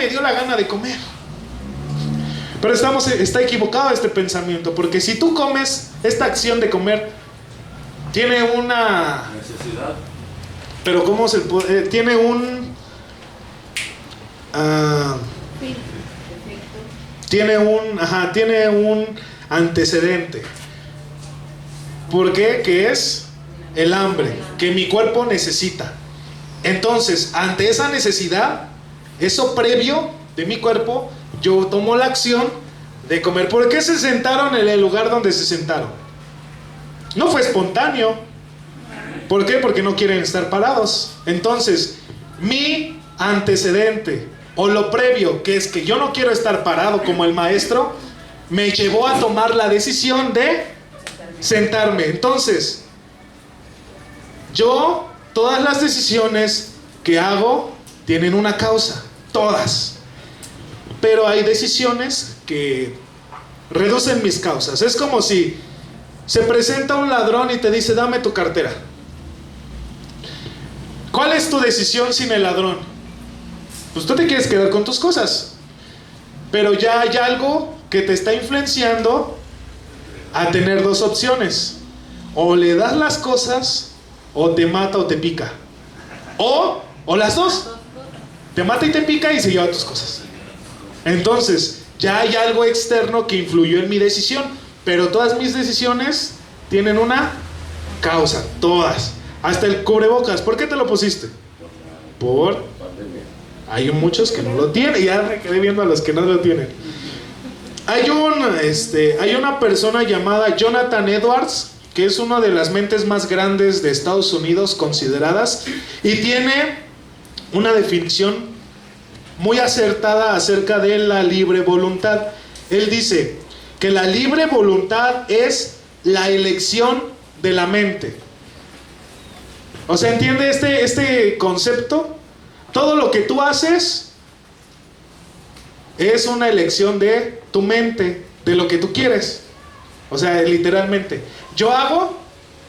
me dio la gana de comer. Pero está equivocado este pensamiento, porque si tú comes, esta acción de comer tiene una necesidad. Pero ¿cómo se puede? Tiene un tiene un antecedente. ¿Por qué? Que es el hambre, que mi cuerpo necesita. Entonces, ante esa necesidad, eso previo de mi cuerpo, yo tomo la acción de comer. ¿Por qué se sentaron en el lugar donde se sentaron? No fue espontáneo. ¿Por qué? Porque no quieren estar parados. Entonces, mi antecedente o lo previo, que es que yo no quiero estar parado como el maestro, me llevó a tomar la decisión de sentarme. Entonces, todas las decisiones que hago tienen una causa, todas. Pero hay decisiones que reducen mis causas. Es como si se presenta un ladrón y te dice, dame tu cartera. ¿Cuál es tu decisión sin el ladrón? Pues tú te quieres quedar con tus cosas. Pero ya hay algo que te está influenciando a tener dos opciones. O le das las cosas, o te mata o te pica. O las dos. Te mata y te pica y se lleva tus cosas. Entonces, ya hay algo externo que influyó en mi decisión. Pero todas mis decisiones tienen una causa. Todas. Hasta el cubrebocas. ¿Por qué te lo pusiste? Hay muchos que no lo tienen. Ya me quedé viendo a los que no lo tienen. Hay una persona llamada Jonathan Edwards, que es una de las mentes más grandes de Estados Unidos consideradas, y tiene una definición muy acertada acerca de la libre voluntad. Él dice que la libre voluntad es la elección de la mente. O sea, ¿entiende este concepto? Todo lo que tú haces es una elección de tu mente, de lo que tú quieres. O sea, literalmente, yo hago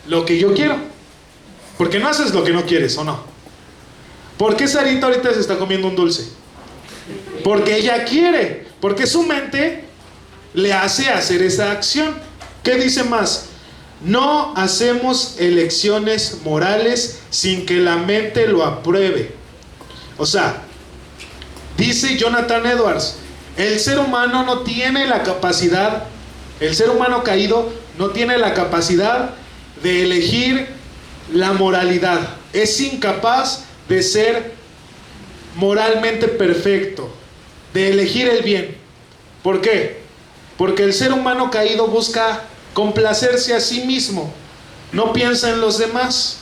lo que yo quiero. Porque no haces lo que no quieres, ¿o no? ¿Por qué Sarita ahorita se está comiendo un dulce? Porque ella quiere, porque su mente le hace hacer esa acción. ¿Qué dice más? No hacemos elecciones morales sin que la mente lo apruebe. O sea, dice Jonathan Edwards, el ser humano no tiene la capacidad, el ser humano caído no tiene la capacidad de elegir la moralidad. Es incapaz de ser moralmente perfecto, de elegir el bien. ¿Por qué? Porque el ser humano caído busca complacerse a sí mismo, no piensa en los demás.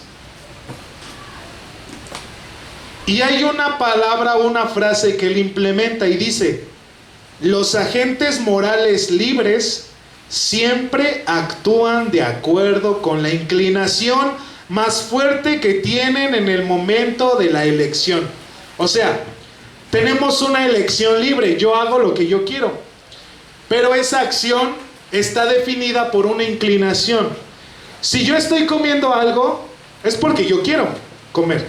Y hay una palabra, una frase que él implementa y dice: los agentes morales libres siempre actúan de acuerdo con la inclinación más fuerte que tienen en el momento de la elección. O sea, tenemos una elección libre, yo hago lo que yo quiero, pero esa acción está definida por una inclinación. Si yo estoy comiendo algo, es porque yo quiero comer,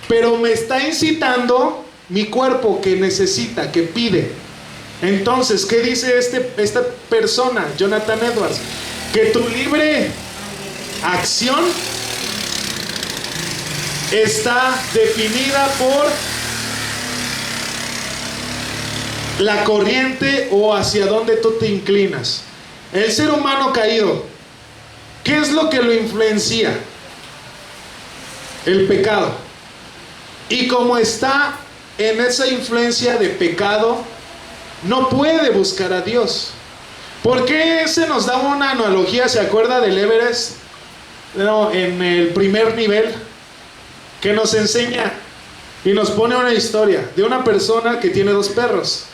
pero me está incitando mi cuerpo, que necesita, que pide. Entonces, ¿qué dice esta persona, Jonathan Edwards? Que tu libre acción está definida por la corriente o hacia donde tú te inclinas. El ser humano caído, ¿qué es lo que lo influencia? El pecado. Y como está en esa influencia de pecado, no puede buscar a Dios. ¿Por qué se nos da una analogía? ¿Se acuerda del Everest? No, en el primer nivel, que nos enseña y nos pone una historia de una persona que tiene dos perros.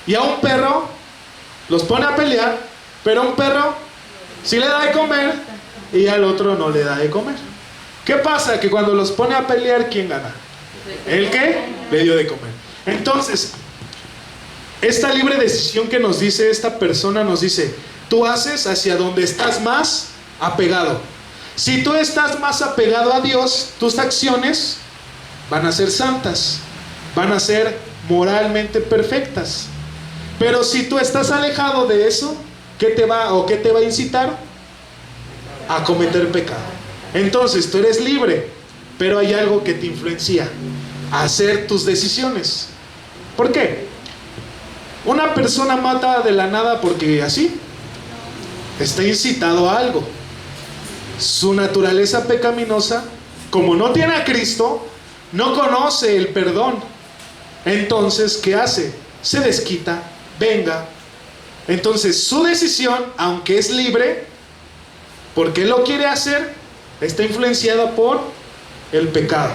Y a un perro los pone a pelear, pero a un perro sí le da de comer y al otro no le da de comer. ¿Qué pasa? Que cuando los pone a pelear, ¿quién gana? ¿El que le dio de comer? Entonces, esta libre decisión que nos dice esta persona, nos dice: tú haces hacia donde estás más apegado. Si tú estás más apegado a Dios, tus acciones van a ser santas, van a ser moralmente perfectas. Pero si tú estás alejado de eso, ¿qué te va a incitar? A cometer pecado. Entonces tú eres libre, pero hay algo que te influencia a hacer tus decisiones. ¿Por qué? Una persona mata de la nada porque así está incitado a algo. Su naturaleza pecaminosa, como no tiene a Cristo, no conoce el perdón. Entonces, ¿qué hace? Se desquita, venga. Entonces, su decisión, aunque es libre, porque él lo quiere hacer, está influenciada por el pecado.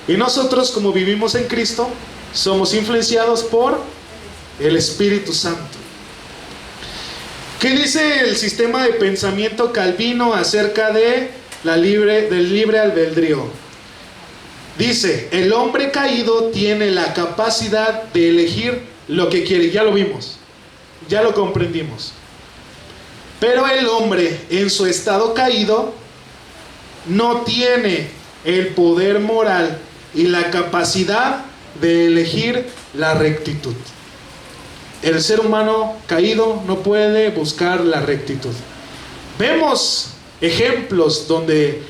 Y nosotros, como vivimos en Cristo, somos influenciados por el Espíritu Santo. ¿Qué dice el sistema de pensamiento calvino acerca de del libre albedrío? Dice, el hombre caído tiene la capacidad de elegir lo que quiere. Ya lo vimos, ya lo comprendimos. Pero el hombre en su estado caído no tiene el poder moral y la capacidad de elegir la rectitud. El ser humano caído no puede buscar la rectitud. Vemos ejemplos donde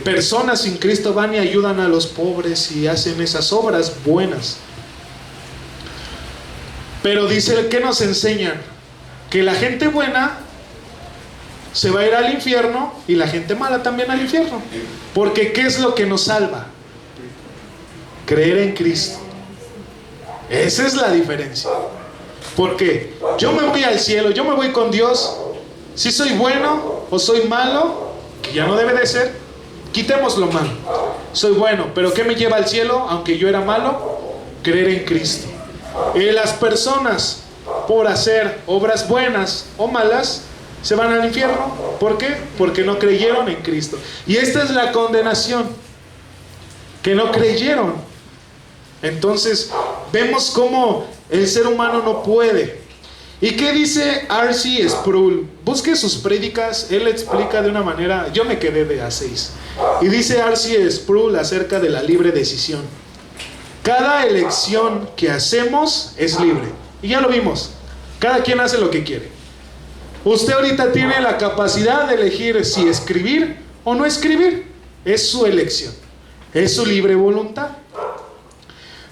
personas sin Cristo van y ayudan a los pobres y hacen esas obras buenas. Pero dice, ¿qué nos enseñan? Que la gente buena se va a ir al infierno y la gente mala también al infierno. Porque ¿qué es lo que nos salva? Creer en Cristo. Esa es la diferencia. Porque yo me voy al cielo, yo me voy con Dios. Si soy bueno o soy malo, que ya no debe de ser, quitemos lo malo. Soy bueno, pero ¿qué me lleva al cielo aunque yo era malo? Creer en Cristo. Y las personas, por hacer obras buenas o malas, se van al infierno. ¿Por qué? Porque no creyeron en Cristo. Y esta es la condenación, que no creyeron. Entonces vemos cómo el ser humano no puede. ¿Y qué dice R.C. Sproul? Busque sus prédicas, él explica de una manera, yo me quedé de A6. Y dice R.C. Sproul acerca de la libre decisión. Cada elección que hacemos es libre. Y ya lo vimos, cada quien hace lo que quiere. Usted ahorita tiene la capacidad de elegir si escribir o no escribir. Es su elección, es su libre voluntad.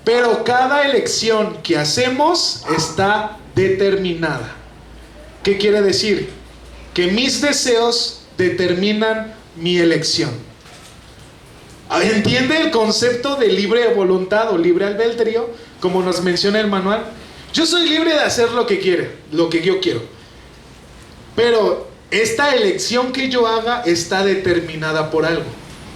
Pero cada elección que hacemos está determinada. ¿Qué quiere decir? Que mis deseos determinan mi elección. ¿Entiende el concepto de libre voluntad o libre albedrío? Como nos menciona el manual. Yo soy libre de hacer lo que yo quiero. Pero esta elección que yo haga está determinada por algo.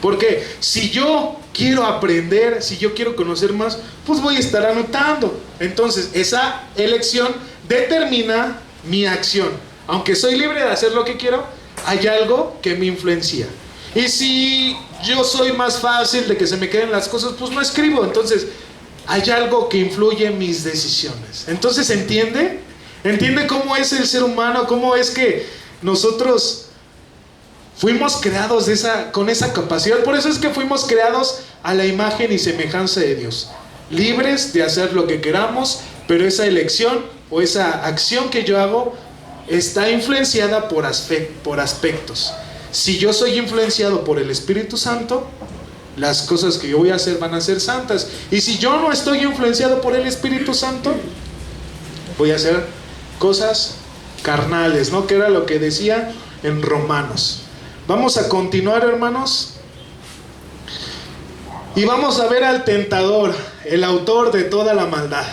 Porque si yo quiero aprender, si yo quiero conocer más, pues voy a estar anotando. Entonces esa elección determina mi acción. Aunque soy libre de hacer lo que quiero, hay algo que me influencia. Y si yo soy más fácil de que se me queden las cosas, pues no escribo. Entonces hay algo que influye en mis decisiones. Entonces ¿entiende cómo es el ser humano? ¿Cómo es que nosotros fuimos creados con esa capacidad? Por eso es que fuimos creados a la imagen y semejanza de Dios, libres de hacer lo que queramos, pero esa elección o esa acción que yo hago está influenciada por aspectos. Si yo soy influenciado por el Espíritu Santo, las cosas que yo voy a hacer van a ser santas. Y si yo no estoy influenciado por el Espíritu Santo, voy a hacer cosas carnales, ¿no? Que era lo que decía en Romanos. Vamos a continuar, hermanos, y vamos a ver al tentador, el autor de toda la maldad.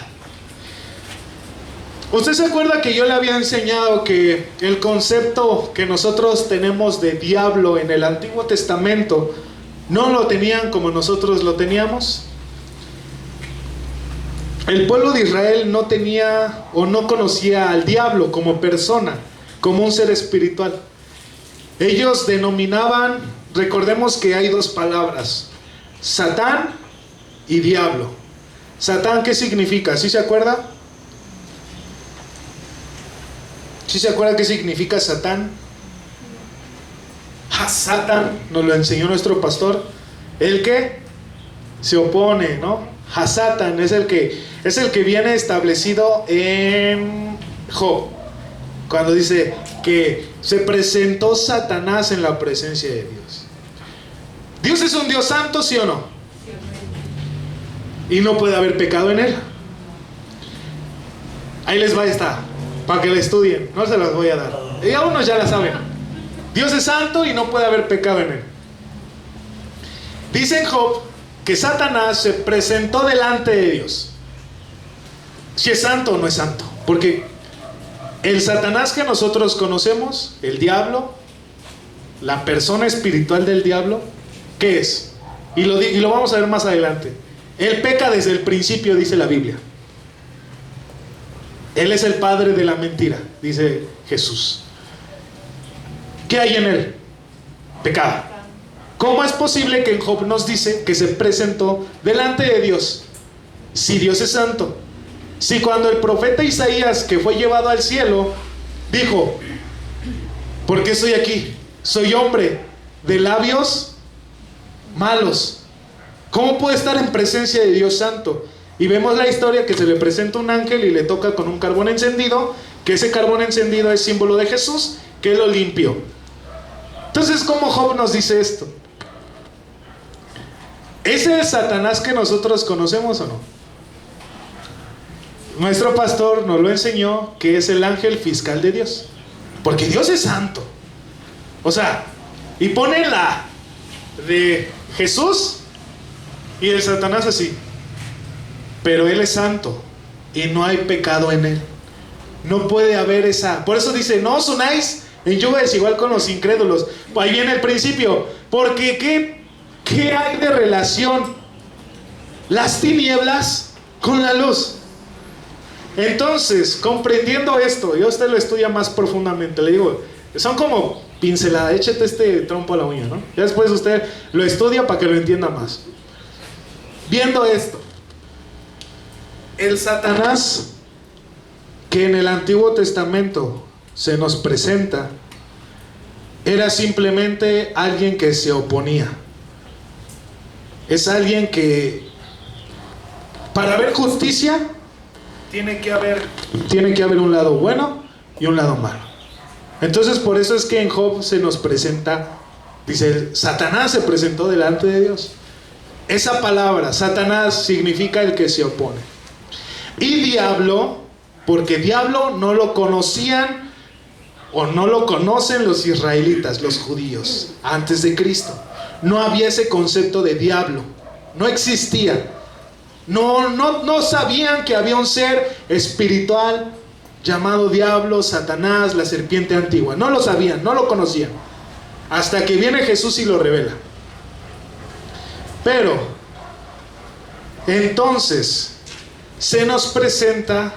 ¿Usted se acuerda que yo le había enseñado que el concepto que nosotros tenemos de diablo en el Antiguo Testamento no lo tenían como nosotros lo teníamos? El pueblo de Israel no tenía o no conocía al diablo como persona, como un ser espiritual. Ellos denominaban, recordemos que hay dos palabras, Satán y diablo. Satán, ¿qué significa? ¿Sí se acuerda? ¿Sí se acuerda qué significa Satán? Satán, nos lo enseñó nuestro pastor. El que se opone, ¿no? Hasatan es el que viene establecido en Job, cuando dice que se presentó Satanás en la presencia de Dios. ¿Dios es un Dios santo, sí o no? Y no puede haber pecado en él. Ahí les va esta, para que la estudien, no se las voy a dar. Y a unos ya la saben. Dios es santo y no puede haber pecado en él. Dice en Job que Satanás se presentó delante de Dios. Si es santo o no es santo, porque el Satanás que nosotros conocemos, el diablo, la persona espiritual del diablo, ¿qué es? Y lo vamos a ver más adelante. Él peca desde el principio, dice la Biblia. Él es el padre de la mentira, dice Jesús. ¿Qué hay en él? Pecado. ¿Cómo es posible que en Job nos dice que se presentó delante de Dios? Si Dios es santo. Si cuando el profeta Isaías, que fue llevado al cielo, dijo: ¿por qué estoy aquí? Soy hombre de labios malos. ¿Cómo puede estar en presencia de Dios santo? Y vemos la historia que se le presenta un ángel y le toca con un carbón encendido, que ese carbón encendido es símbolo de Jesús, que lo limpió. Entonces, ¿cómo Job nos dice esto? ¿Ese es Satanás que nosotros conocemos o no? Nuestro pastor nos lo enseñó, que es el ángel fiscal de Dios, porque Dios es santo. O sea, y pone la de Jesús y el Satanás así. Pero Él es santo y no hay pecado en Él. No puede haber esa. Por eso dice: no os unáis en yugo desigual con los incrédulos. Ahí viene el principio. Porque ¿qué hay de relación las tinieblas con la luz? Entonces, comprendiendo esto, y usted lo estudia más profundamente, le digo, son como pinceladas, échate este trompo a la uña, ¿no? Ya después usted lo estudia para que lo entienda más. Viendo esto, el Satanás que en el Antiguo Testamento se nos presenta era simplemente alguien que se oponía. Es alguien que, para haber justicia, tiene que haber un lado bueno y un lado malo. Entonces, por eso es que en Job se nos presenta, dice, Satanás se presentó delante de Dios. Esa palabra, Satanás, significa el que se opone. Y diablo, porque diablo no lo conocían o no lo conocen los israelitas, los judíos, antes de Cristo. No había ese concepto de diablo, no existía. No sabían que había un ser espiritual llamado diablo, Satanás, la serpiente antigua. No lo sabían, no lo conocían, hasta que viene Jesús y lo revela. Pero entonces se nos presenta,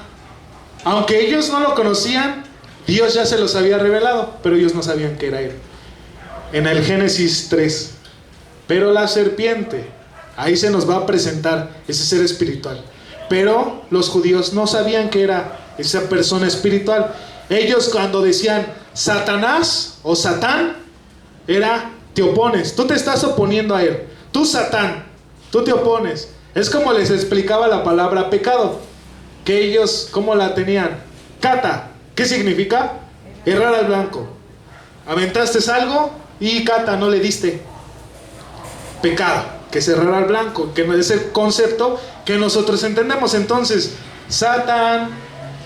aunque ellos no lo conocían, Dios ya se los había revelado, pero ellos no sabían que era Él. En el Génesis 3. Pero la serpiente, ahí se nos va a presentar ese ser espiritual. Pero los judíos no sabían que era esa persona espiritual. Ellos, cuando decían Satanás o Satán, era: te opones, tú te estás oponiendo a él. Tú, Satán, tú te opones. Es como les explicaba la palabra pecado, que ellos, ¿cómo la tenían? Cata, ¿qué significa? Errar al blanco. Aventaste algo y cata, no le diste. Pecado, que es errar al blanco, que no es el concepto que nosotros entendemos. Entonces, Satán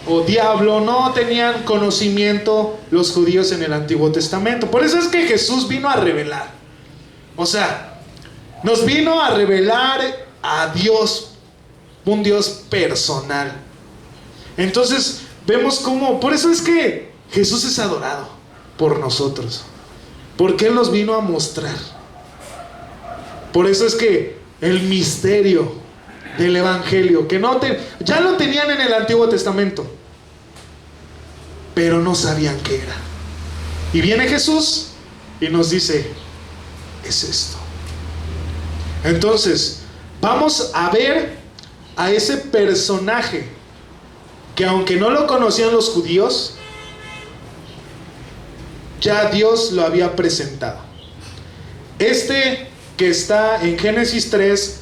o diablo no tenían conocimiento los judíos en el Antiguo Testamento. Por eso es que Jesús vino a revelar. O sea, nos vino a revelar a Dios, un Dios personal. Entonces vemos cómo, por eso es que Jesús es adorado por nosotros, porque Él nos vino a mostrar. Por eso es que el misterio del Evangelio, que ya lo tenían en el Antiguo Testamento, pero no sabían qué era. Y viene Jesús y nos dice: es esto. Entonces, vamos a ver a ese personaje que, aunque no lo conocían los judíos, ya Dios lo había presentado. Este que está en Génesis 3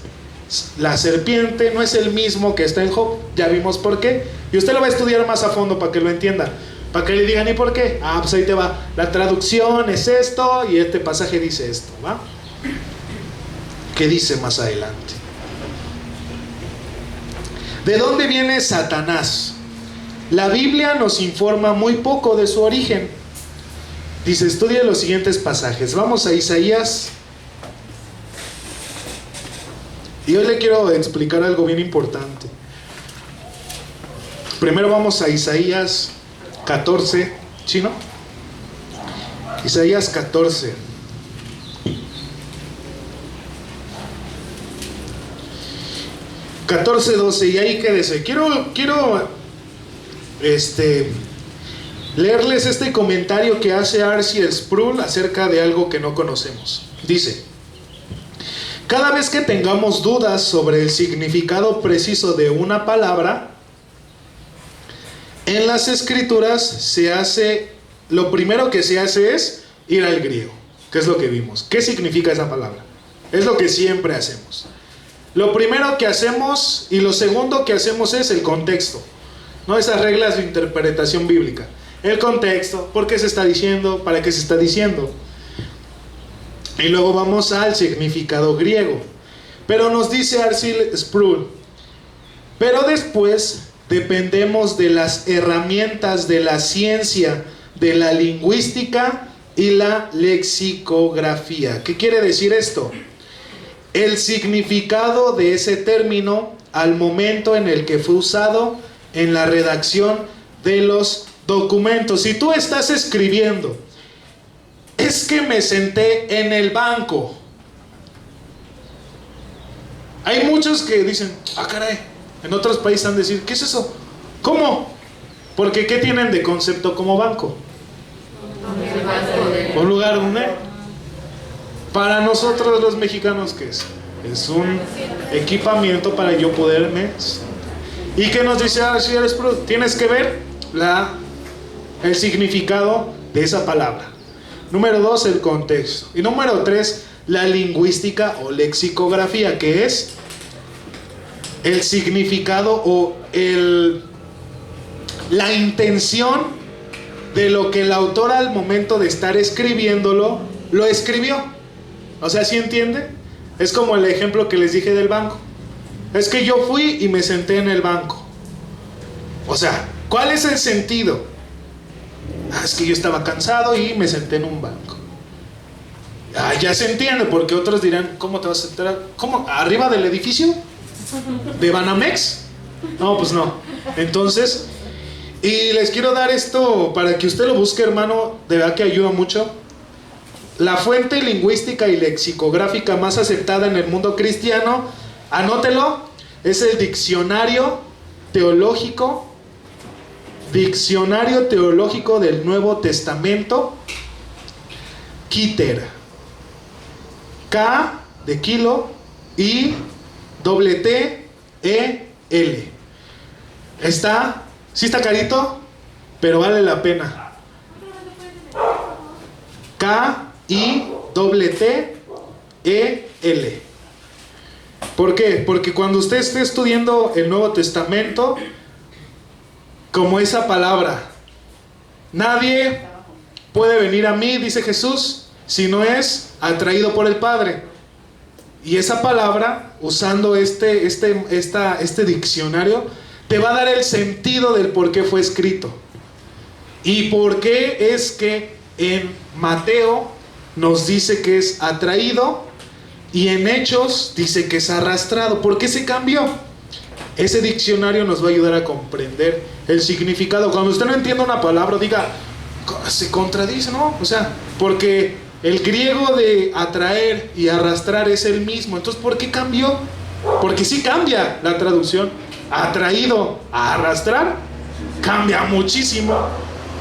La serpiente no es el mismo que está en Job, ya vimos por qué. Y usted lo va a estudiar más a fondo para que lo entienda. Para que le digan, ¿y por qué? Ah, pues ahí te va. La traducción es esto y este pasaje dice esto, ¿va? ¿Qué dice más adelante? ¿De dónde viene Satanás? La Biblia nos informa muy poco de su origen. Dice, estudia los siguientes pasajes. Vamos a Isaías. Y hoy le quiero explicar algo bien importante. Primero vamos a Isaías 14, ¿sí, no? Isaías 14. $14:12, y ahí quédese. Quiero leerles este comentario que hace R.C. Sproul acerca de algo que no conocemos. Dice: cada vez que tengamos dudas sobre el significado preciso de una palabra, en las escrituras lo primero que se hace es ir al griego, que es lo que vimos. ¿Qué significa esa palabra? Es lo que siempre hacemos. Lo primero que hacemos y lo segundo que hacemos es el contexto, ¿no? Esas reglas de interpretación bíblica. El contexto, ¿por qué se está diciendo? ¿Para qué se está diciendo? Y luego vamos al significado griego. Pero nos dice R.C. Sproul, pero después dependemos de las herramientas de la ciencia, de la lingüística y la lexicografía. ¿Qué quiere decir esto? El significado de ese término al momento en el que fue usado en la redacción de los documentos. Si tú estás escribiendo, es que me senté en el banco. Hay muchos que dicen, ah, caray, en otros países han de decir, ¿qué es eso? ¿Cómo? Porque ¿qué tienen de concepto como banco? Un lugar donde, para nosotros los mexicanos, ¿qué es? Es un equipamiento para yo poderme. ¿Y qué nos dice? Ah, si eres tienes que ver el significado de esa palabra. Número 2, el contexto. Y número 3, la lingüística o lexicografía, que es el significado o la intención de lo que el autor al momento de estar escribiéndolo, lo escribió. O sea, ¿sí entiende? Es como el ejemplo que les dije del banco. Es que yo fui y me senté en el banco. O sea, ¿cuál es el sentido? Ah, es que yo estaba cansado y me senté en un banco. Ah, ya se entiende, porque otros dirán, ¿cómo te vas a sentar? ¿Cómo? ¿Arriba del edificio? ¿De Banamex? No, pues no. Entonces, y les quiero dar esto para que usted lo busque, hermano, de verdad que ayuda mucho. La fuente lingüística y lexicográfica más aceptada en el mundo cristiano, anótelo, es el Diccionario Teológico del Nuevo Testamento, Keter. K de kilo y T-E-L. Sí está carito, pero vale la pena. K-I-T-T-E-L. ¿Por qué? Porque cuando usted esté estudiando el Nuevo Testamento, como esa palabra, nadie puede venir a mí, dice Jesús, si no es atraído por el Padre. Y esa palabra, usando este diccionario, te va a dar el sentido del por qué fue escrito. Y por qué es que en Mateo nos dice que es atraído y en Hechos dice que es arrastrado. ¿Por qué se cambió? Ese diccionario nos va a ayudar a comprender el significado. Cuando usted no entienda una palabra, diga, se contradice, ¿no? O sea, porque el griego de atraer y arrastrar es el mismo. Entonces, ¿por qué cambió? Porque sí cambia la traducción. Atraído a arrastrar cambia muchísimo.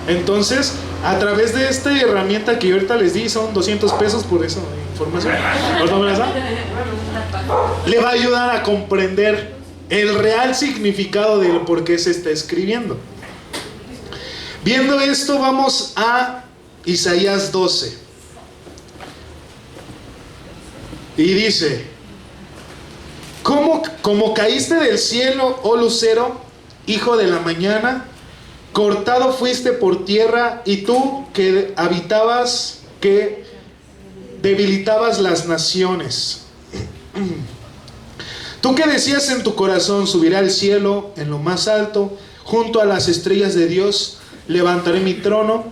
Entonces, a través de esta herramienta que yo ahorita les di, son $200 por esa información, ¿no me las da? Le va a ayudar a comprender el real significado de por qué se está escribiendo. Viendo esto, vamos a Isaías 12. Y dice, Como caíste del cielo, oh lucero, hijo de la mañana, cortado fuiste por tierra, y tú que habitabas, que debilitabas las naciones. Tú que decías en tu corazón, subiré al cielo, en lo más alto, junto a las estrellas de Dios, levantaré mi trono,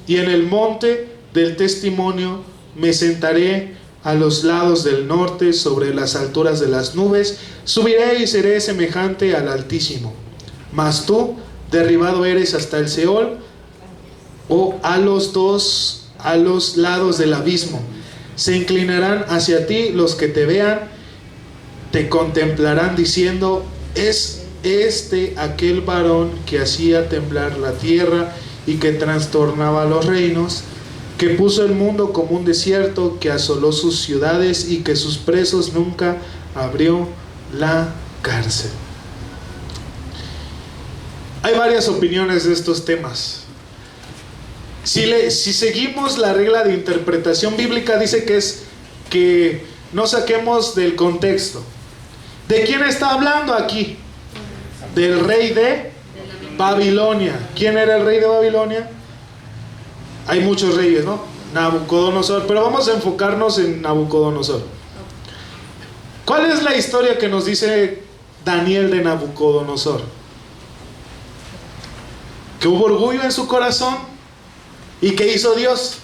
y en el monte del testimonio me sentaré a los lados del norte, sobre las alturas de las nubes, subiré y seré semejante al Altísimo. Mas tú, derribado eres hasta el Seol, o a los lados del abismo. Se inclinarán hacia ti los que te vean, te contemplarán diciendo: es este aquel varón que hacía temblar la tierra y que trastornaba los reinos, que puso el mundo como un desierto, que asoló sus ciudades y que sus presos nunca abrió la cárcel. Hay varias opiniones de estos temas. Si seguimos la regla de interpretación bíblica, dice que es que no saquemos del contexto. ¿De quién está hablando aquí? Del rey de Babilonia. ¿Quién era el rey de Babilonia? Hay muchos reyes, ¿no? Nabucodonosor, pero vamos a enfocarnos en Nabucodonosor. ¿Cuál es la historia que nos dice Daniel de Nabucodonosor? Que hubo orgullo en su corazón. ¿Y qué hizo Dios?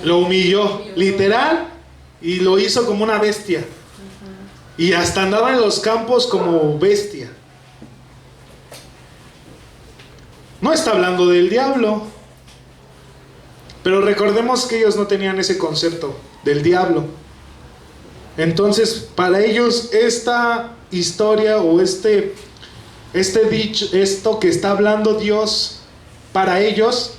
Lo humilló, literal, y lo hizo como una bestia. Y hasta andaba en los campos como bestia. No está hablando del diablo, pero recordemos que ellos no tenían ese concepto del diablo. Entonces, para ellos esta historia o este dicho, esto que está hablando Dios, para ellos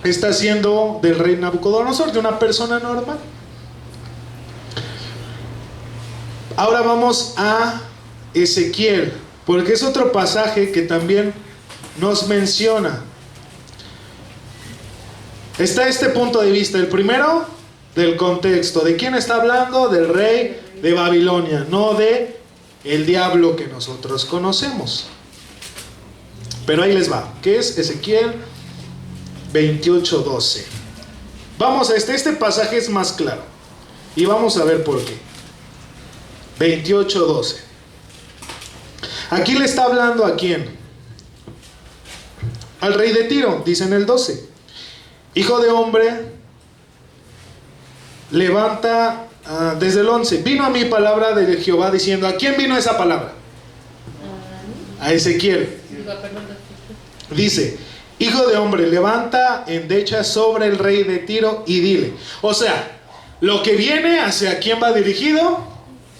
está siendo del rey Nabucodonosor, de una persona normal. Ahora vamos a Ezequiel, porque es otro pasaje que también nos menciona. Está este punto de vista. El primero, del contexto. ¿De quién está hablando? Del rey de Babilonia, no de el diablo que nosotros conocemos. Pero ahí les va. ¿Qué es Ezequiel 28:12? Vamos a este pasaje es más claro. Y vamos a ver por qué. 28:12. Aquí le está hablando ¿a quién? Al rey de Tiro, dice en el 12. Hijo de hombre, levanta, desde el 11. Vino a mí palabra de Jehová diciendo. ¿A quién vino esa palabra? A Ezequiel. Dice: hijo de hombre, levanta endecha sobre el rey de Tiro y dile. O sea, lo que viene, ¿hacia quién va dirigido?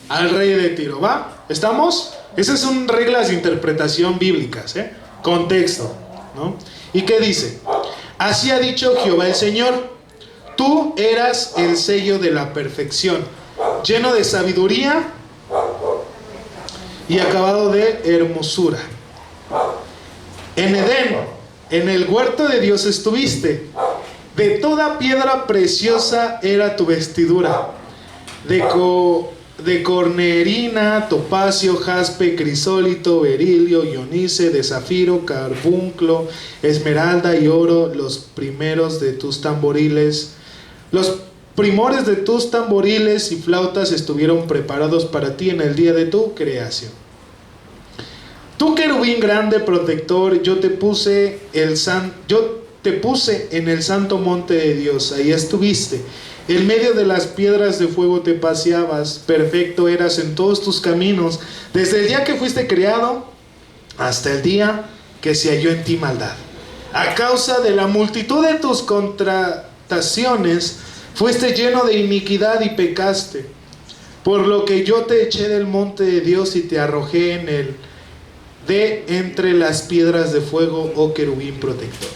Al rey de Tiro, ¿va? ¿Estamos? Esas son reglas de interpretación bíblicas, contexto, ¿no? ¿Y qué dice? Así ha dicho Jehová el Señor: tú eras el sello de la perfección, lleno de sabiduría y acabado de hermosura. En Edén, en el huerto de Dios estuviste. De toda piedra preciosa era tu vestidura, de cornerina, topacio, jaspe, crisólito, berilio, ionice, de zafiro, carbunclo, esmeralda y oro. Los primores de tus tamboriles y flautas estuvieron preparados para ti en el día de tu creación. Tú, querubín grande protector, yo te puse en el santo monte de Dios. Ahí estuviste. En medio de las piedras de fuego te paseabas. Perfecto eras en todos tus caminos, desde el día que fuiste creado hasta el día que se halló en ti maldad. A causa de la multitud de tus contrataciones fuiste lleno de iniquidad y pecaste. Por lo que yo te eché del monte de Dios y te arrojé de entre las piedras de fuego, oh querubín protector.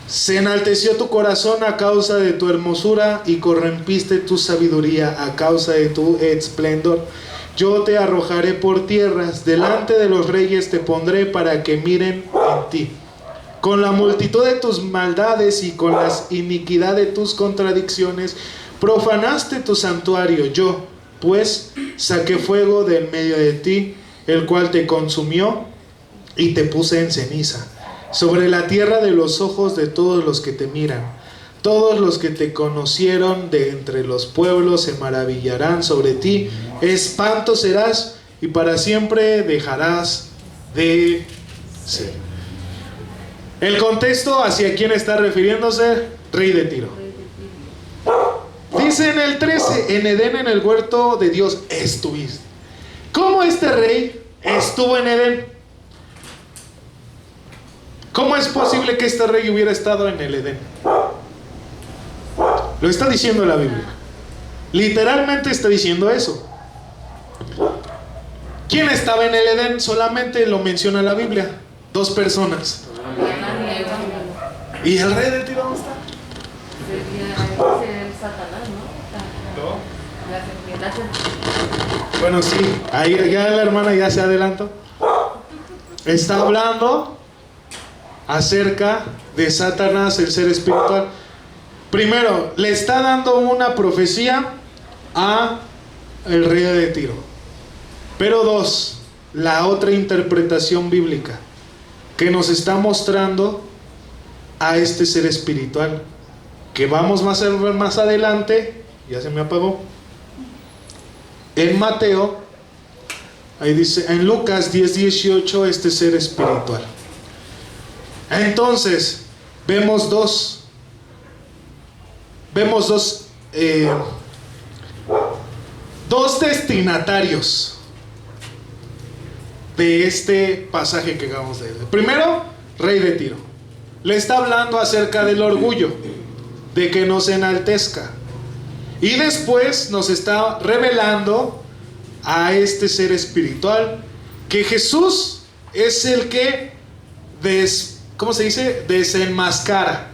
Se enalteció tu corazón a causa de tu hermosura y corrompiste tu sabiduría a causa de tu esplendor. Yo te arrojaré por tierras, delante de los reyes te pondré para que miren en ti. Con la multitud de tus maldades y con la iniquidad de tus contradicciones Profanaste tu santuario, yo, pues, saqué fuego de en medio de ti, el cual te consumió y te puse en ceniza, sobre la tierra de los ojos de todos los que te miran. Todos los que te conocieron de entre los pueblos se maravillarán sobre ti. Espanto serás y para siempre dejarás de ser. El contexto hacia quién está refiriéndose: rey de Tiro. Dice en el 13, en Edén, en el huerto de Dios estuviste. ¿Cómo este rey estuvo en Edén? ¿Cómo es posible que este rey hubiera estado en el Edén? Lo está diciendo la Biblia. Literalmente está diciendo eso. ¿Quién estaba en el Edén? Solamente lo menciona la Biblia. 2 personas. ¿Y el rey de Tiro dónde está? Satanás, ¿no? Bueno, sí, ahí ya la hermana ya se adelantó. Está hablando acerca de Satanás, el ser espiritual. Primero, le está dando una profecía a el rey de Tiro. Pero 2, la otra interpretación bíblica que nos está mostrando a este ser espiritual, que vamos más adelante. Ya se me apagó. En Mateo, ahí dice, en Lucas 10:18, este ser espiritual. Entonces, vemos dos destinatarios de este pasaje que acabamos de leer. Primero, rey de Tiro. Le está hablando acerca del orgullo, de que nos enaltezca. Y después nos está revelando a este ser espiritual, que Jesús es el que ¿cómo se dice? Desenmascara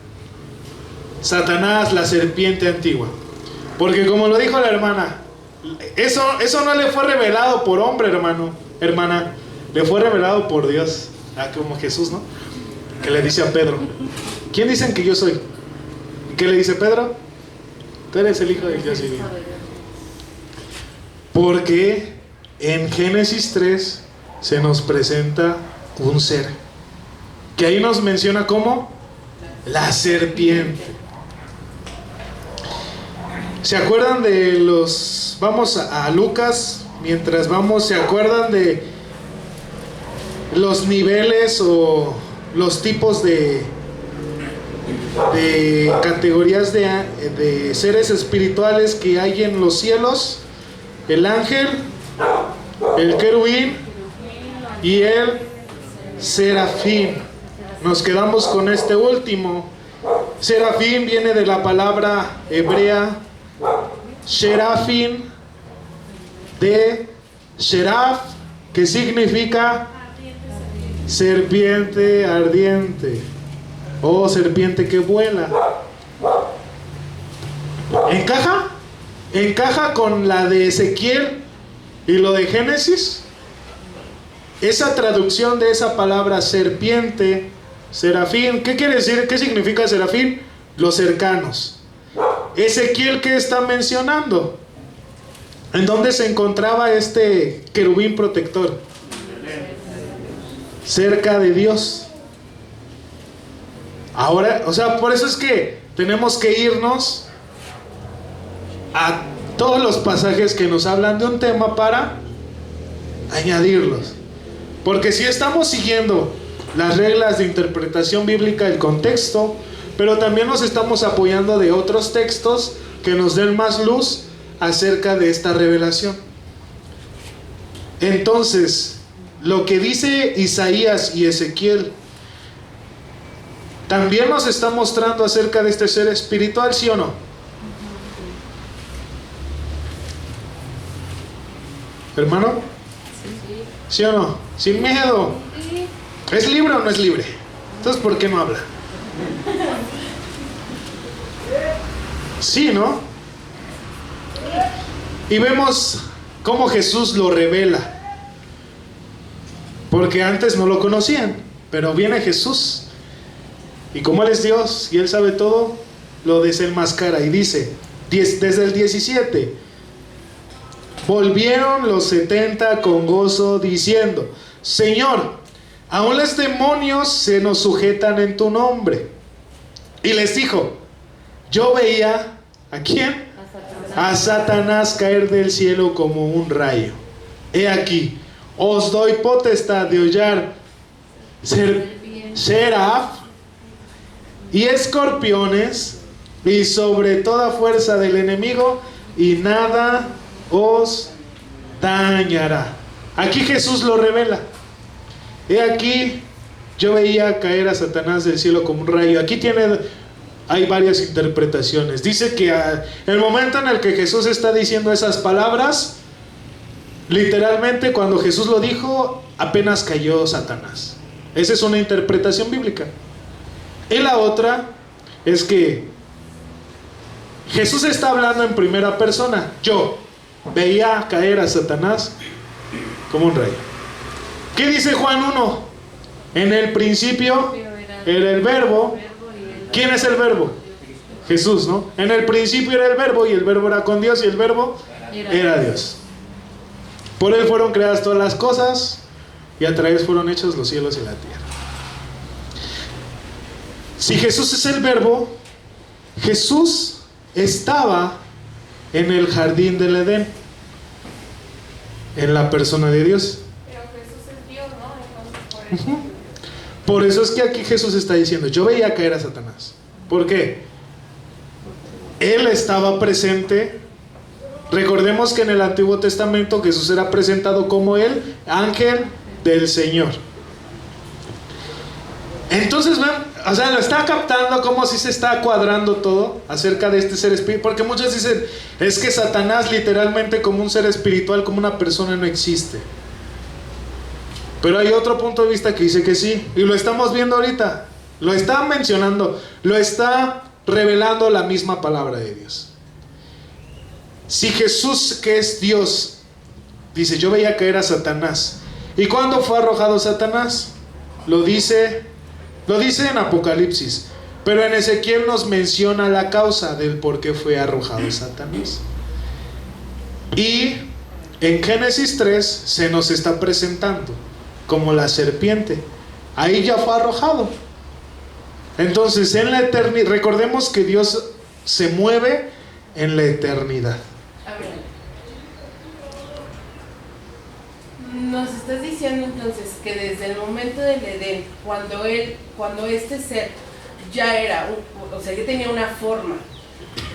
Satanás, la serpiente antigua. Porque como lo dijo la hermana, eso no le fue revelado por hombre, hermana, le fue revelado por Dios. Como Jesús, ¿no? Que le dice a Pedro: ¿quién dicen que yo soy? ¿Y qué le dice Pedro? Tú eres el hijo de Dios divino. Porque en Génesis 3 se nos presenta un ser que ahí nos menciona como la serpiente. ¿Se acuerdan de los... Vamos a Lucas, mientras vamos, ¿se acuerdan de los niveles o los tipos de categorías de seres espirituales que hay en los cielos? El ángel, el querubín y el serafín. Nos quedamos con este último. Serafín viene de la palabra hebrea Sherafín, de Sheraf, que significa serpiente ardiente o serpiente que vuela. ¿Encaja con la de Ezequiel y lo de Génesis? Esa traducción de esa palabra serpiente, serafín, ¿qué quiere decir? ¿Qué significa serafín? Los cercanos. Ezequiel, ¿qué está mencionando? ¿En dónde se encontraba este querubín protector? Cerca de Dios. Ahora, o sea, por eso es que tenemos que irnos a todos los pasajes que nos hablan de un tema para añadirlos. Porque si estamos siguiendo las reglas de interpretación bíblica, el contexto, pero también nos estamos apoyando de otros textos que nos den más luz acerca de esta revelación. Entonces, lo que dice Isaías y Ezequiel también nos está mostrando acerca de este ser espiritual, ¿sí o no? ¿Hermano? ¿Sí o no? Sin miedo. ¿Es libre o no es libre? Entonces, ¿por qué no habla? Sí, ¿no? Y vemos cómo Jesús lo revela. Porque antes no lo conocían, pero viene Jesús. Y como Él es Dios y Él sabe todo, lo desenmascara y dice: Desde el 17. Volvieron los 70 con gozo diciendo: Señor, aún los demonios se nos sujetan en tu nombre. Y les dijo: yo veía, ¿a quién? A Satanás caer del cielo como un rayo. He aquí, os doy potestad de hollar seraf y escorpiones y sobre toda fuerza del enemigo, y nada os dañará. Aquí Jesús lo revela. He aquí, yo veía caer a Satanás del cielo como un rayo. Aquí hay varias interpretaciones. Dice que el momento en el que Jesús está diciendo esas palabras, literalmente cuando Jesús lo dijo, apenas cayó Satanás. Esa es una interpretación bíblica. Y la otra es que Jesús está hablando en primera persona. Yo veía caer a Satanás como un rayo. ¿Qué dice Juan 1? En el principio era el verbo. ¿Quién es el verbo? Jesús, ¿no? En el principio era el verbo, y el verbo era con Dios, y el verbo era Dios. Por él fueron creadas todas las cosas, y a través fueron hechos los cielos y la tierra. Si Jesús es el verbo, Jesús estaba en el jardín del Edén, en la persona de Dios. Pero Jesús es Dios, ¿no? Entonces, por eso es que aquí Jesús está diciendo: yo veía caer a Satanás. ¿Por qué? Él estaba presente. Recordemos que en el Antiguo Testamento Jesús era presentado como el ángel del Señor. Entonces ven, o sea, lo está captando como si se está cuadrando todo acerca de este ser espiritual. Porque muchos dicen, es que Satanás literalmente como un ser espiritual, como una persona, no existe. Pero hay otro punto de vista que dice que sí, y lo estamos viendo ahorita. Lo está mencionando, lo está revelando la misma palabra de Dios. Si Jesús, que es Dios, dice: yo veía caer a Satanás. ¿Y cuándo fue arrojado Satanás? Lo dice en Apocalipsis, pero en Ezequiel nos menciona la causa del por qué fue arrojado Satanás. Y en Génesis 3 se nos está presentando como la serpiente. Ahí ya fue arrojado. Entonces en la eternidad, recordemos que Dios se mueve en la eternidad. a ver, nos estás diciendo entonces que desde el momento del Edén, cuando este ser ya era, o sea, ya tenía una forma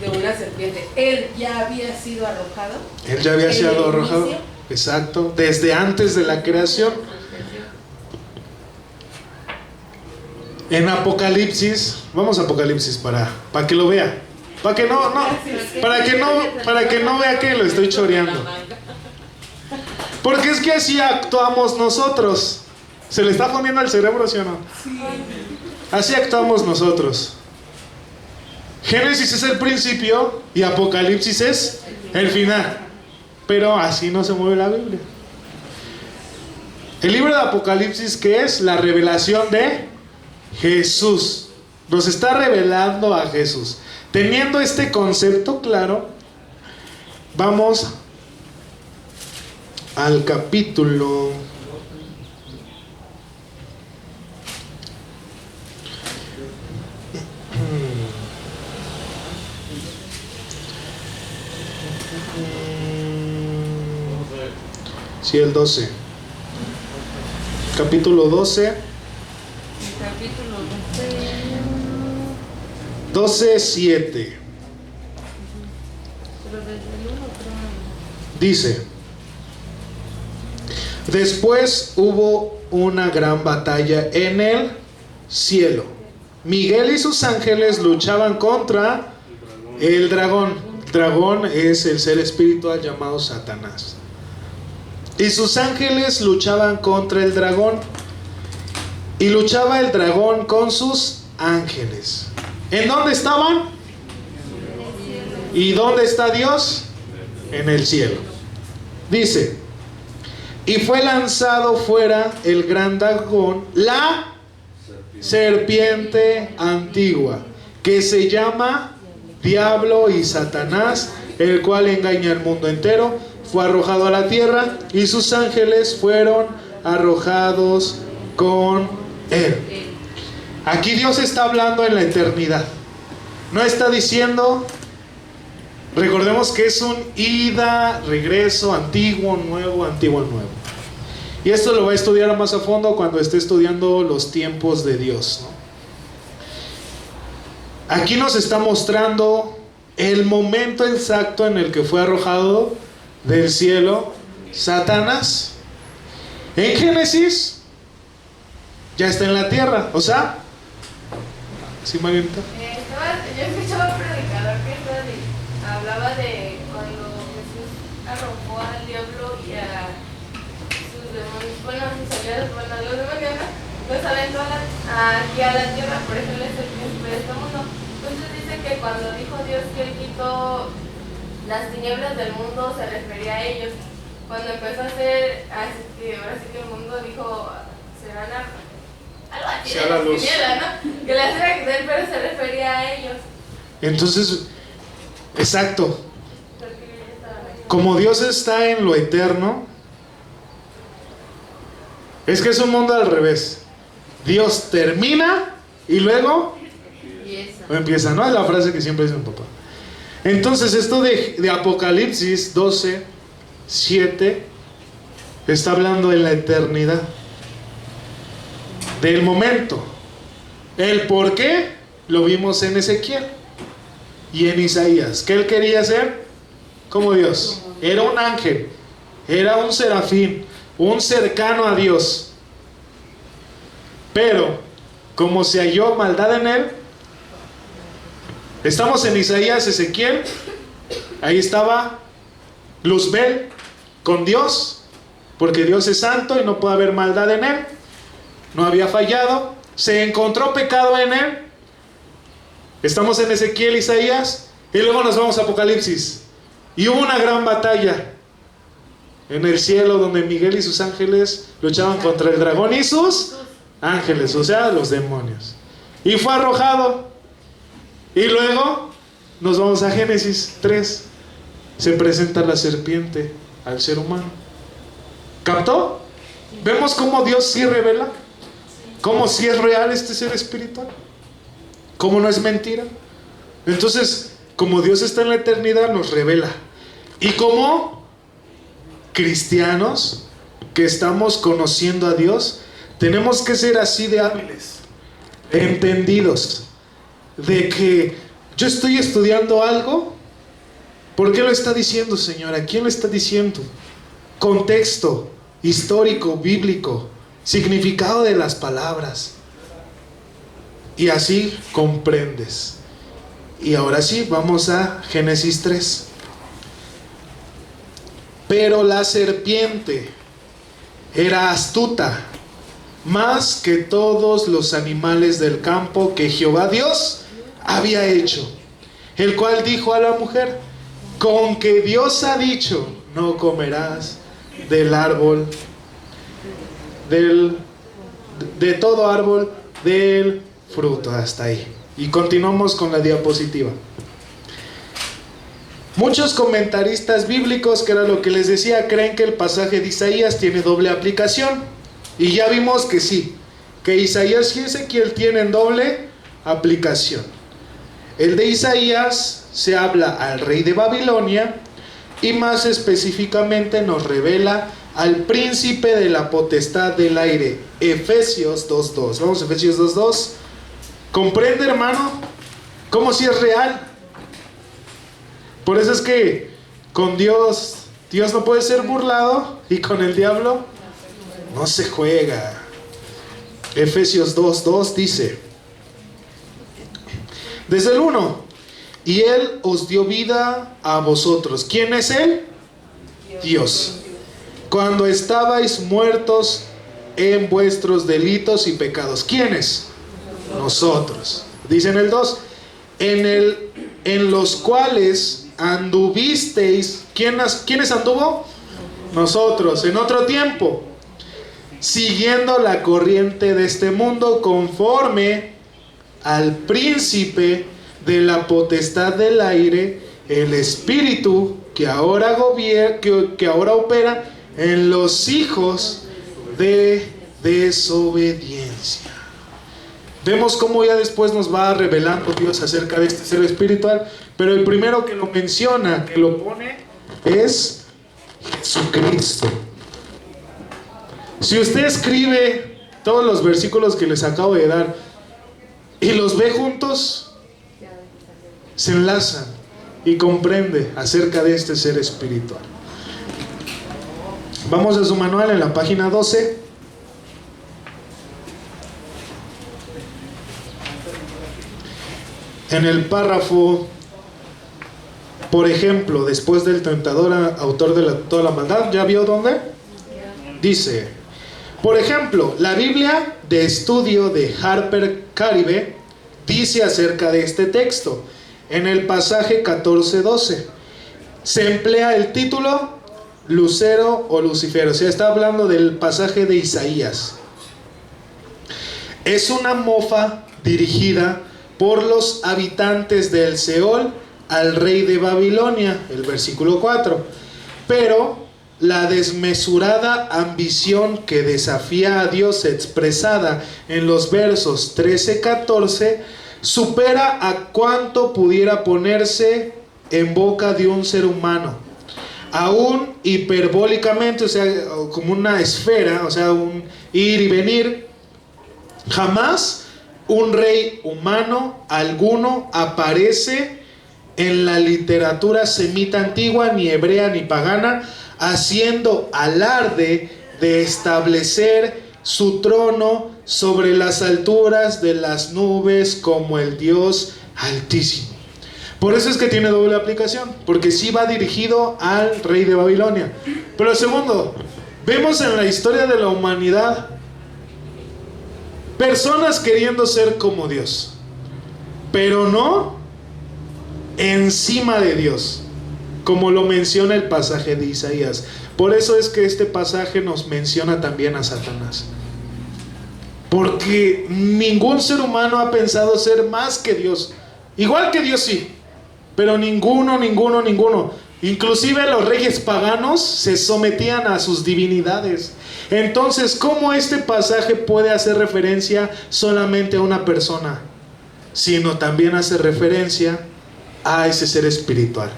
de una serpiente, él ya había sido arrojado. Él ya había sido arrojado. Inicio. Exacto, desde antes de la creación. En Apocalipsis, vamos a Apocalipsis para que lo vea, para que no vea que lo estoy choreando. Porque es que así actuamos nosotros. ¿Se le está poniendo al cerebro, sí o no? Sí. Así actuamos nosotros. Génesis es el principio y Apocalipsis es el final. Pero así no se mueve la Biblia. El libro de Apocalipsis, ¿qué es? La revelación de Jesús. Nos está revelando a Jesús. Teniendo este concepto claro, vamos al capítulo el 12. Capítulo 12. Capítulo 12, 7. Pero desde el 1 creo. Dice: después hubo una gran batalla en el cielo. Miguel y sus ángeles luchaban contra el dragón. El dragón es el ser espiritual llamado Satanás. Y sus ángeles luchaban contra el dragón. Y luchaba el dragón con sus ángeles. ¿En dónde estaban? ¿Y dónde está Dios? En el cielo. Dice: y fue lanzado fuera el gran dragón, la serpiente antigua, que se llama diablo y Satanás, el cual engaña al mundo entero, fue arrojado a la tierra y sus ángeles fueron arrojados con él. Aquí Dios está hablando en la eternidad. No está diciendo, recordemos que es un ida, regreso, antiguo, nuevo, antiguo, nuevo. Y esto lo va a estudiar más a fondo cuando esté estudiando los tiempos de Dios, ¿no? Aquí nos está mostrando el momento exacto en el que fue arrojado del cielo Satanás. En Génesis ya está en la tierra, o sea, ¿sí, Marianita? Yo escuchaba un predicador que hablaba de cuando Jesús arrojó al diablo y a sus demonios, bueno, a sus aliados, bueno, a los demonios, los aventó aquí a la tierra, por eso él es el príncipe de este mundo. Entonces dice que cuando dijo Dios que él quitó las tinieblas del mundo, se refería a ellos. Cuando empezó a hacer, así que ahora sí que el mundo dijo, serán algo así de las tinieblas, ¿no? Que las iba a quitar, pero se refería a ellos. Entonces, exacto. Como Dios está en lo eterno, es que es un mundo al revés. Dios termina y luego empieza, ¿no? Es la frase que siempre dice mi papá. Entonces esto de Apocalipsis 12, 7 está hablando de la eternidad, del momento. El por qué lo vimos en Ezequiel y en Isaías, que él quería ser como Dios. Era un ángel, era un serafín, un cercano a Dios, pero como se halló maldad en él. Estamos en Isaías, Ezequiel, ahí estaba Luzbel con Dios, porque Dios es santo y no puede haber maldad en él, no había fallado, se encontró pecado en él. Estamos en Ezequiel, Isaías, y luego nos vamos a Apocalipsis, y hubo una gran batalla en el cielo donde Miguel y sus ángeles luchaban contra el dragón y sus ángeles, o sea, los demonios, y fue arrojado. Y luego nos vamos a Génesis 3. Se presenta la serpiente al ser humano. ¿Captó? ¿Vemos cómo Dios sí revela? ¿Cómo sí es real este ser espiritual? ¿Cómo no es mentira? Entonces, como Dios está en la eternidad, nos revela. Y como cristianos que estamos conociendo a Dios, tenemos que ser así de hábiles, entendidos, de que yo estoy estudiando algo. ¿Por qué lo está diciendo, Señor? ¿A quién lo está diciendo? Contexto histórico, bíblico, significado de las palabras, y así comprendes. Y ahora sí, vamos a Génesis 3. Pero la serpiente era astuta más que todos los animales del campo que Jehová Dios había hecho, el cual dijo a la mujer: con que Dios ha dicho, no comerás del árbol, de todo árbol del fruto. Hasta ahí. Y continuamos con la diapositiva. Muchos comentaristas bíblicos, que era lo que les decía, creen que el pasaje de Isaías tiene doble aplicación. Y ya vimos que sí, que Isaías y Ezequiel tienen doble aplicación. El de Isaías se habla al rey de Babilonia y más específicamente nos revela al príncipe de la potestad del aire. Efesios 2.2. Vamos a Efesios 2.2. ¿Comprende, hermano? ¿Cómo si es real? Por eso es que con Dios no puede ser burlado, y con el diablo no se juega. Efesios 2.2 dice, desde el 1: y Él os dio vida a vosotros. ¿Quién es Él? Dios. Cuando estabais muertos en vuestros delitos y pecados. ¿Quiénes? Nosotros. Dice en el 2: en los cuales anduvisteis. ¿Quiénes anduvo? Nosotros. En otro tiempo, siguiendo la corriente de este mundo, conforme al príncipe de la potestad del aire, el espíritu que ahora opera en los hijos de desobediencia. Vemos cómo ya después nos va revelando Dios acerca de este ser espiritual, pero el primero que lo menciona, que lo pone, es Jesucristo. Si usted escribe todos los versículos que les acabo de dar y los ve juntos, se enlazan y comprende acerca de este ser espiritual. Vamos a su manual en la página 12. En el párrafo, por ejemplo, después del tentador autor de toda la maldad, ¿ya vio dónde? Dice, por ejemplo, la Biblia de estudio de Harper Caribe dice acerca de este texto, en el pasaje 14:12, se emplea el título Lucero o Lucifer, o sea, está hablando del pasaje de Isaías. Es una mofa dirigida por los habitantes del Seol al rey de Babilonia, el versículo 4. Pero la desmesurada ambición que desafía a Dios expresada en los versos 13-14 supera a cuanto pudiera ponerse en boca de un ser humano. Aún hiperbólicamente, o sea, como una esfera, o sea, un ir y venir, jamás un rey humano alguno aparece en la literatura semita antigua, ni hebrea ni pagana, haciendo alarde de establecer su trono sobre las alturas de las nubes como el Dios Altísimo. Por eso es que tiene doble aplicación, porque sí va dirigido al rey de Babilonia. Pero segundo, vemos en la historia de la humanidad personas queriendo ser como Dios, pero no encima de Dios, como lo menciona el pasaje de Isaías. Por eso es que este pasaje nos menciona también a Satanás, porque ningún ser humano ha pensado ser más que Dios. Igual que Dios sí, pero ninguno. Inclusive los reyes paganos se sometían a sus divinidades. Entonces, ¿cómo este pasaje puede hacer referencia solamente a una persona? Sino también hace referencia a ese ser espiritual.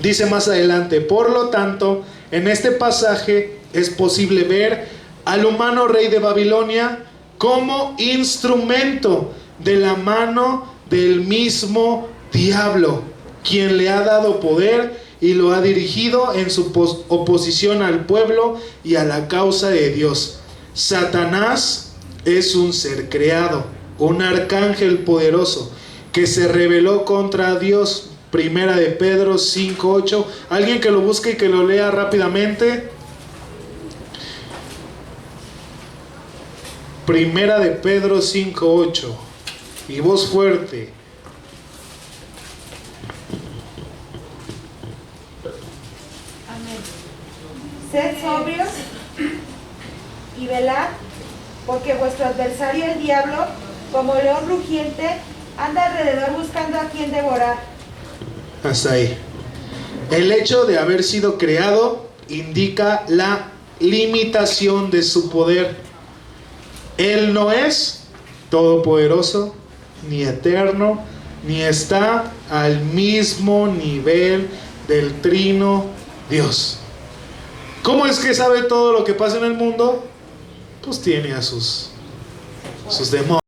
Dice más adelante, por lo tanto, en este pasaje es posible ver al humano rey de Babilonia como instrumento de la mano del mismo diablo, quien le ha dado poder y lo ha dirigido en su oposición al pueblo y a la causa de Dios. Satanás es un ser creado, un arcángel poderoso que se rebeló contra Dios. Primera de Pedro 5:8. Alguien que lo busque y que lo lea rápidamente. Primera de Pedro 5:8. Y voz fuerte. Sed sobrios y velad, porque vuestro adversario el diablo, como león rugiente, anda alrededor buscando a quien devorar. Hasta ahí. El hecho de haber sido creado indica la limitación de su poder. Él no es todopoderoso, ni eterno, ni está al mismo nivel del trino Dios. ¿Cómo es que sabe todo lo que pasa en el mundo? Pues tiene a sus demonios.